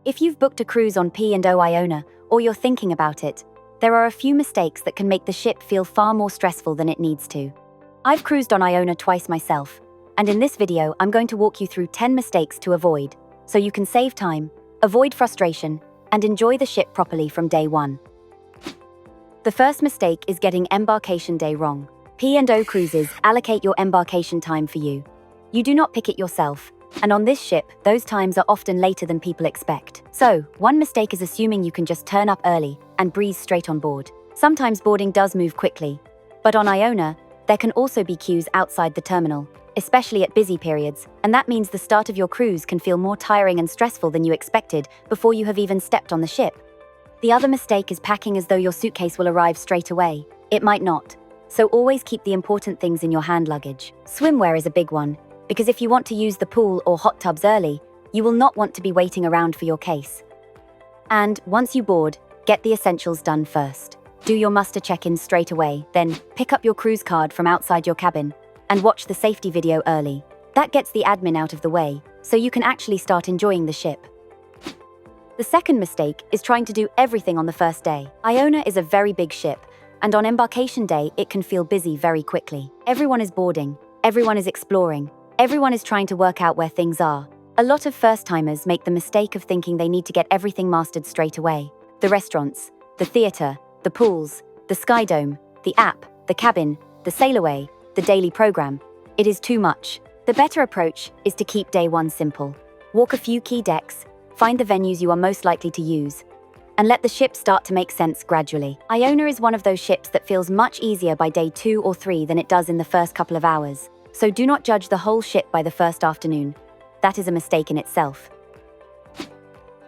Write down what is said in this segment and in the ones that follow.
If you've booked a cruise on P&O Iona, or you're thinking about it, there are a few mistakes that can make the ship feel far more stressful than it needs to. I've cruised on Iona twice myself, and in this video I'm going to walk you through 10 mistakes to avoid, so you can save time, avoid frustration, and enjoy the ship properly from day one. The first mistake is getting embarkation day wrong. P&O Cruises allocate your embarkation time for you. You do not pick it yourself, and on this ship, those times are often later than people expect. So, one mistake is assuming you can just turn up early and breeze straight on board. Sometimes boarding does move quickly, but on Iona, there can also be queues outside the terminal, especially at busy periods, and that means the start of your cruise can feel more tiring and stressful than you expected before you have even stepped on the ship. The other mistake is packing as though your suitcase will arrive straight away. It might not, so always keep the important things in your hand luggage. Swimwear is a big one, because if you want to use the pool or hot tubs early, you will not want to be waiting around for your case. And once you board, get the essentials done first. Do your muster check-in straight away, then pick up your cruise card from outside your cabin and watch the safety video early. That gets the admin out of the way, so you can actually start enjoying the ship. The second mistake is trying to do everything on the first day. Iona is a very big ship, and on embarkation day it can feel busy very quickly. Everyone is boarding, everyone is exploring, everyone is trying to work out where things are. A lot of first-timers make the mistake of thinking they need to get everything mastered straight away. The restaurants, the theatre, the pools, the skydome, the app, the cabin, the sail away, the daily program. It is too much. The better approach is to keep day one simple. Walk a few key decks, find the venues you are most likely to use, and let the ship start to make sense gradually. Iona is one of those ships that feels much easier by day 2 or 3 than it does in the first couple of hours. So do not judge the whole ship by the first afternoon. That is a mistake in itself.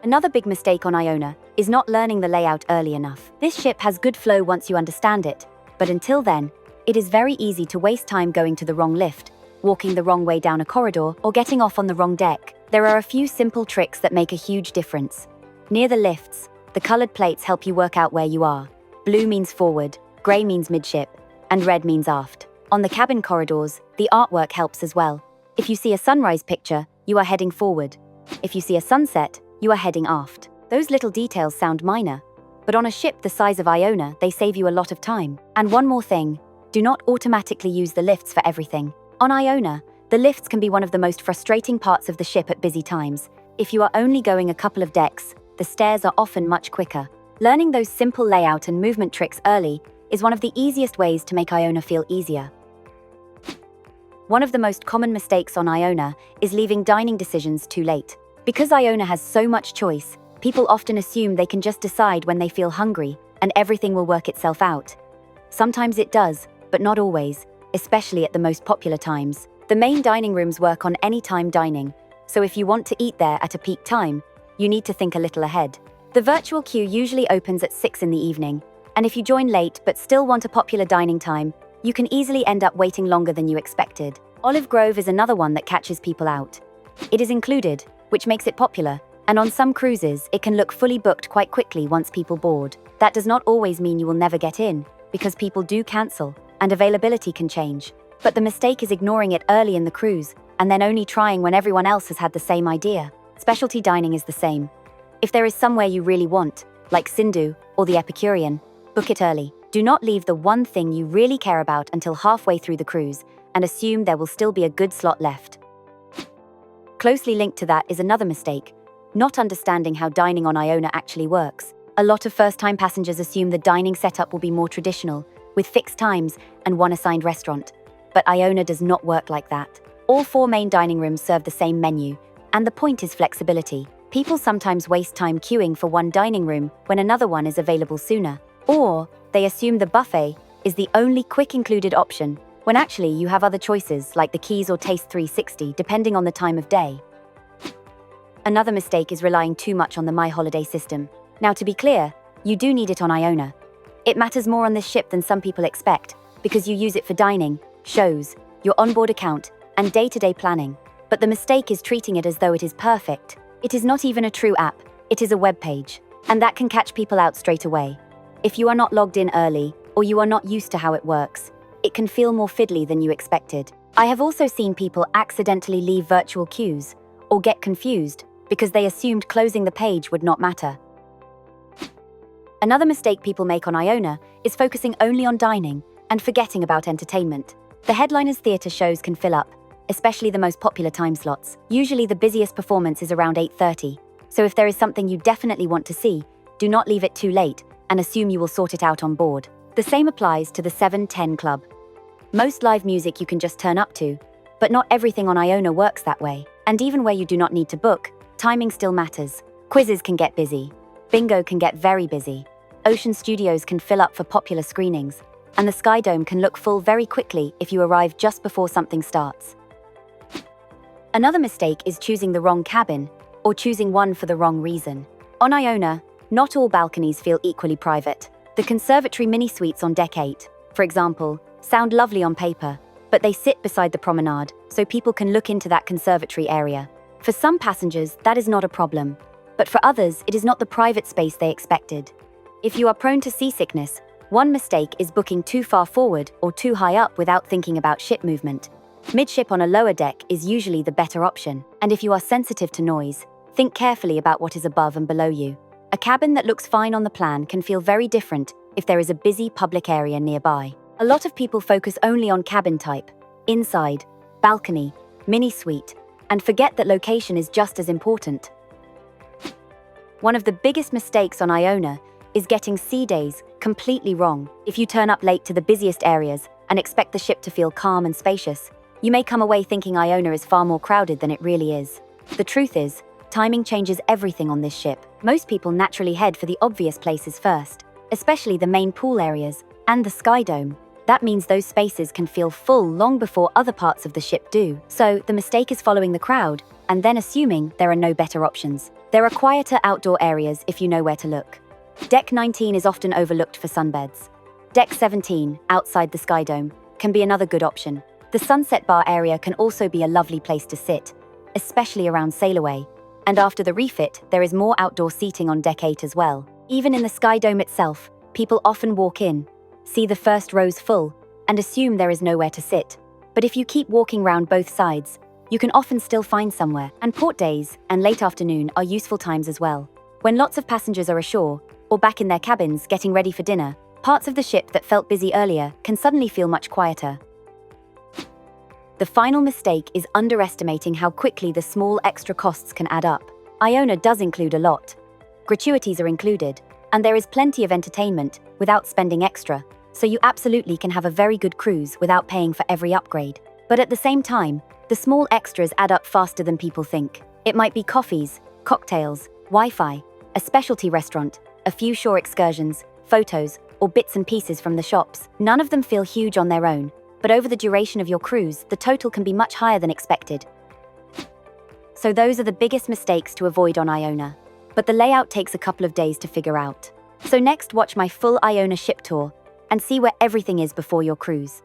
Another big mistake on Iona is not learning the layout early enough. This ship has good flow once you understand it, but until then, it is very easy to waste time going to the wrong lift, walking the wrong way down a corridor, or getting off on the wrong deck. There are a few simple tricks that make a huge difference. Near the lifts, the colored plates help you work out where you are. Blue means forward, gray means midship, and red means aft. On the cabin corridors, the artwork helps as well. If you see a sunrise picture, you are heading forward. If you see a sunset, you are heading aft. Those little details sound minor, but on a ship the size of Iona, they save you a lot of time. And one more thing, do not automatically use the lifts for everything. On Iona, the lifts can be one of the most frustrating parts of the ship at busy times. If you are only going a couple of decks, the stairs are often much quicker. Learning those simple layout and movement tricks early is one of the easiest ways to make Iona feel easier. One of the most common mistakes on Iona is leaving dining decisions too late. Because Iona has so much choice, people often assume they can just decide when they feel hungry and everything will work itself out. Sometimes it does, but not always, especially at the most popular times. The main dining rooms work on anytime dining, so if you want to eat there at a peak time, you need to think a little ahead. The virtual queue usually opens at 6 in the evening, and if you join late but still want a popular dining time, you can easily end up waiting longer than you expected. Olive Grove is another one that catches people out. It is included, which makes it popular, and on some cruises, it can look fully booked quite quickly once people board. That does not always mean you will never get in, because people do cancel, and availability can change. But the mistake is ignoring it early in the cruise, and then only trying when everyone else has had the same idea. Specialty dining is the same. If there is somewhere you really want, like Sindhu or the Epicurean, book it early. Do not leave the one thing you really care about until halfway through the cruise, and assume there will still be a good slot left. Closely linked to that is another mistake, not understanding how dining on Iona actually works. A lot of first-time passengers assume the dining setup will be more traditional, with fixed times and one assigned restaurant. But Iona does not work like that. All 4 main dining rooms serve the same menu, and the point is flexibility. People sometimes waste time queuing for one dining room when another one is available sooner. Or they assume the buffet is the only quick included option, when actually you have other choices like the Keys or Taste 360 depending on the time of day. Another mistake is relying too much on the My Holiday system. Now to be clear, you do need it on Iona. It matters more on this ship than some people expect, because you use it for dining, shows, your onboard account, and day-to-day planning. But the mistake is treating it as though it is perfect. It is not even a true app, it is a web page, and that can catch people out straight away. If you are not logged in early, or you are not used to how it works, it can feel more fiddly than you expected. I have also seen people accidentally leave virtual queues, or get confused, because they assumed closing the page would not matter. Another mistake people make on Iona is focusing only on dining and forgetting about entertainment. The headliners' theatre shows can fill up, especially the most popular time slots. Usually the busiest performance is around 8:30, so if there is something you definitely want to see, do not leave it too late and assume you will sort it out on board. The same applies to the 7:10 club. Most live music you can just turn up to, but not everything on Iona works that way. And even where you do not need to book, timing still matters. Quizzes can get busy. Bingo can get very busy. Ocean studios can fill up for popular screenings, and the Sky Dome can look full very quickly if you arrive just before something starts. Another mistake is choosing the wrong cabin, or choosing one for the wrong reason. On Iona, not all balconies feel equally private. The conservatory mini-suites on Deck 8, for example, sound lovely on paper, but they sit beside the promenade, so people can look into that conservatory area. For some passengers, that is not a problem, but for others, it is not the private space they expected. If you are prone to seasickness, one mistake is booking too far forward or too high up without thinking about ship movement. Midship on a lower deck is usually the better option, and if you are sensitive to noise, think carefully about what is above and below you. A cabin that looks fine on the plan can feel very different if there is a busy public area nearby. A lot of people focus only on cabin type, inside, balcony, mini-suite, and forget that location is just as important. One of the biggest mistakes on Iona is getting sea days completely wrong. If you turn up late to the busiest areas and expect the ship to feel calm and spacious, you may come away thinking Iona is far more crowded than it really is. The truth is, timing changes everything on this ship. Most people naturally head for the obvious places first, especially the main pool areas and the Sky Dome. That means those spaces can feel full long before other parts of the ship do. So the mistake is following the crowd and then assuming there are no better options. There are quieter outdoor areas if you know where to look. Deck 19 is often overlooked for sunbeds. Deck 17, outside the Sky Dome, can be another good option. The sunset bar area can also be a lovely place to sit, especially around sail away. And after the refit, there is more outdoor seating on Deck 8 as well. Even in the Sky Dome itself, people often walk in, see the first rows full, and assume there is nowhere to sit. But if you keep walking round both sides, you can often still find somewhere. And port days and late afternoon are useful times as well. When lots of passengers are ashore, or back in their cabins getting ready for dinner, parts of the ship that felt busy earlier can suddenly feel much quieter. The final mistake is underestimating how quickly the small extra costs can add up. Iona does include a lot. Gratuities are included, and there is plenty of entertainment without spending extra, so you absolutely can have a very good cruise without paying for every upgrade. But at the same time, the small extras add up faster than people think. It might be coffees, cocktails, Wi-Fi, a specialty restaurant, a few shore excursions, photos, or bits and pieces from the shops. None of them feel huge on their own, but over the duration of your cruise, the total can be much higher than expected. So those are the biggest mistakes to avoid on Iona, but the layout takes a couple of days to figure out. So next, watch my full Iona ship tour and see where everything is before your cruise.